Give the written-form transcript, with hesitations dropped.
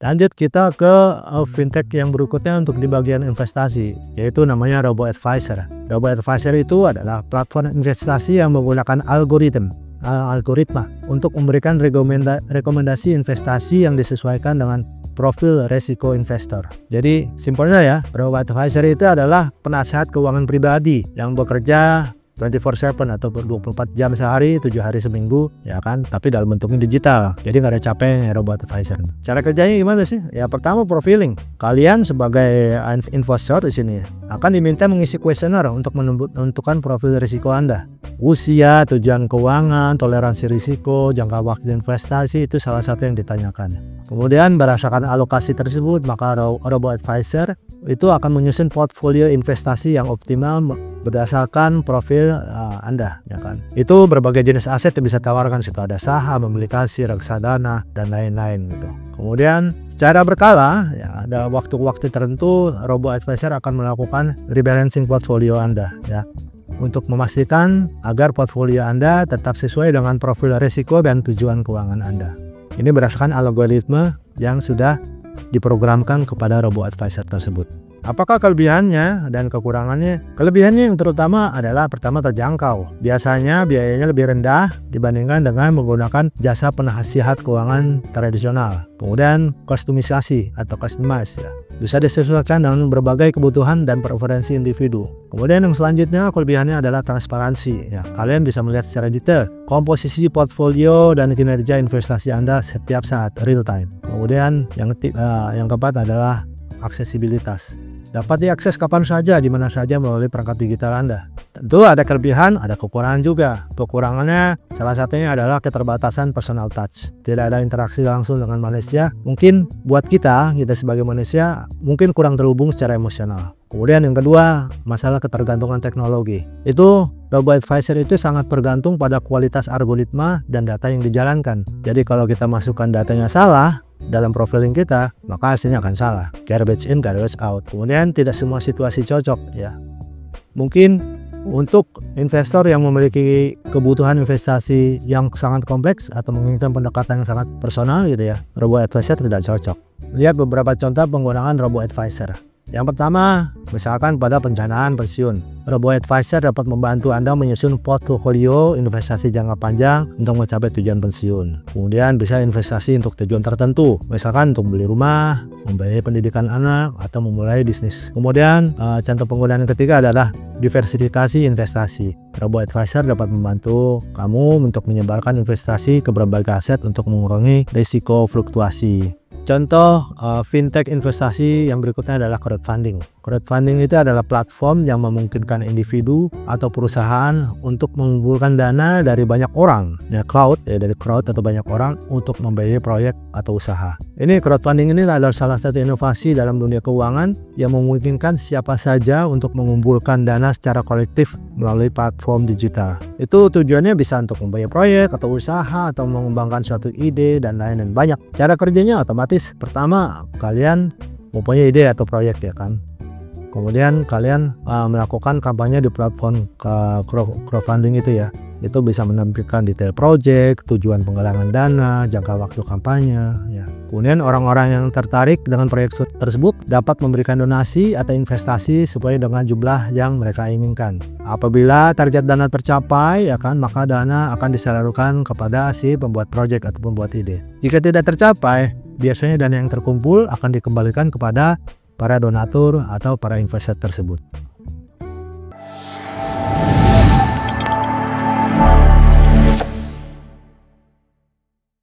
Lanjut kita ke fintech yang berikutnya untuk di bagian investasi, yaitu namanya Robo-Advisor. Robo-Advisor itu adalah platform investasi yang menggunakan algoritma untuk memberikan rekomendasi investasi yang disesuaikan dengan profil resiko investor. Jadi simpelnya ya, Robo-Advisor itu adalah penasehat keuangan pribadi yang bekerja 24/7 atau 24 jam sehari, 7 hari seminggu, ya kan, tapi dalam bentuknya digital. Jadi nggak ada capeknya Robo-Advisor. Cara kerjanya gimana sih? Ya pertama profiling. Kalian sebagai investor di sini akan diminta mengisi kuesioner untuk menentukan profil risiko Anda. Usia, tujuan keuangan, toleransi risiko, jangka waktu investasi itu salah satu yang ditanyakan. Kemudian berdasarkan alokasi tersebut, maka Robo-Advisor itu akan menyusun portfolio investasi yang optimal berdasarkan profil Anda, ya kan. Itu berbagai jenis aset yang bisa tawarkan, situ ada saham, obligasi, reksadana, dan lain-lain gitu. Kemudian secara berkala, ya, ada waktu-waktu tertentu Robo-Advisor akan melakukan rebalancing portfolio Anda, ya, untuk memastikan agar portfolio Anda tetap sesuai dengan profil risiko dan tujuan keuangan Anda. Ini berdasarkan algoritma yang sudah diprogramkan kepada Robo-Advisor tersebut. Apakah kelebihannya dan kekurangannya? Kelebihannya yang terutama adalah pertama terjangkau. Biasanya biayanya lebih rendah dibandingkan dengan menggunakan jasa penasihat keuangan tradisional. Kemudian kustomisasi atau customize, ya, bisa disesuaikan dengan berbagai kebutuhan dan preferensi individu. Kemudian yang selanjutnya kelebihannya adalah transparansi. Ya, kalian bisa melihat secara detail komposisi portfolio dan kinerja investasi Anda setiap saat, real time. Kemudian yang keempat adalah aksesibilitas. Dapat diakses kapan saja, di mana saja melalui perangkat digital Anda. Tentu ada kelebihan, ada kekurangan juga. Kekurangannya salah satunya adalah keterbatasan personal touch. Tidak ada interaksi langsung dengan manusia. Mungkin buat kita sebagai manusia mungkin kurang terhubung secara emosional. Kemudian yang kedua, masalah ketergantungan teknologi. Itu Robo-Advisor itu sangat bergantung pada kualitas algoritma dan data yang dijalankan. Jadi kalau kita masukkan datanya salah dalam profiling kita, maka hasilnya akan salah. Garbage in, garbage out. Kemudian tidak semua situasi cocok, ya. Mungkin untuk investor yang memiliki kebutuhan investasi yang sangat kompleks atau menginginkan pendekatan yang sangat personal gitu ya, Robo-Advisor tidak cocok. Lihat beberapa contoh penggunaan Robo-Advisor. Yang pertama, misalkan pada perencanaan pensiun. Robo-Advisor dapat membantu Anda menyusun portofolio investasi jangka panjang untuk mencapai tujuan pensiun. Kemudian bisa investasi untuk tujuan tertentu, misalkan untuk beli rumah, membiayai pendidikan anak, atau memulai bisnis. Kemudian contoh penggunaan yang ketiga adalah diversifikasi investasi. Robo-Advisor dapat membantu kamu untuk menyebarkan investasi ke berbagai aset untuk mengurangi risiko fluktuasi. Contoh fintech investasi yang berikutnya adalah crowdfunding. Crowdfunding itu adalah platform yang memungkinkan individu atau perusahaan untuk mengumpulkan dana dari banyak orang, dari crowd atau banyak orang untuk membiayai proyek atau usaha. Ini crowdfunding ini adalah salah satu inovasi dalam dunia keuangan yang memungkinkan siapa saja untuk mengumpulkan dana secara kolektif melalui platform digital. Itu tujuannya bisa untuk membiayai proyek atau usaha atau mengembangkan suatu ide dan lain-lain banyak. Cara kerjanya otomatis. Pertama, kalian mempunyai ide atau proyek, ya kan. Kemudian kalian melakukan kampanye di platform crowdfunding itu, ya. Itu bisa menampilkan detail proyek, tujuan penggalangan dana, jangka waktu kampanye, ya. Kemudian orang-orang yang tertarik dengan proyek tersebut dapat memberikan donasi atau investasi sesuai dengan jumlah yang mereka inginkan. Apabila target dana tercapai, ya kan, maka dana akan disalurkan kepada si pembuat proyek atau pembuat ide. Jika tidak tercapai, biasanya dana yang terkumpul akan dikembalikan kepada para donatur atau para investor tersebut.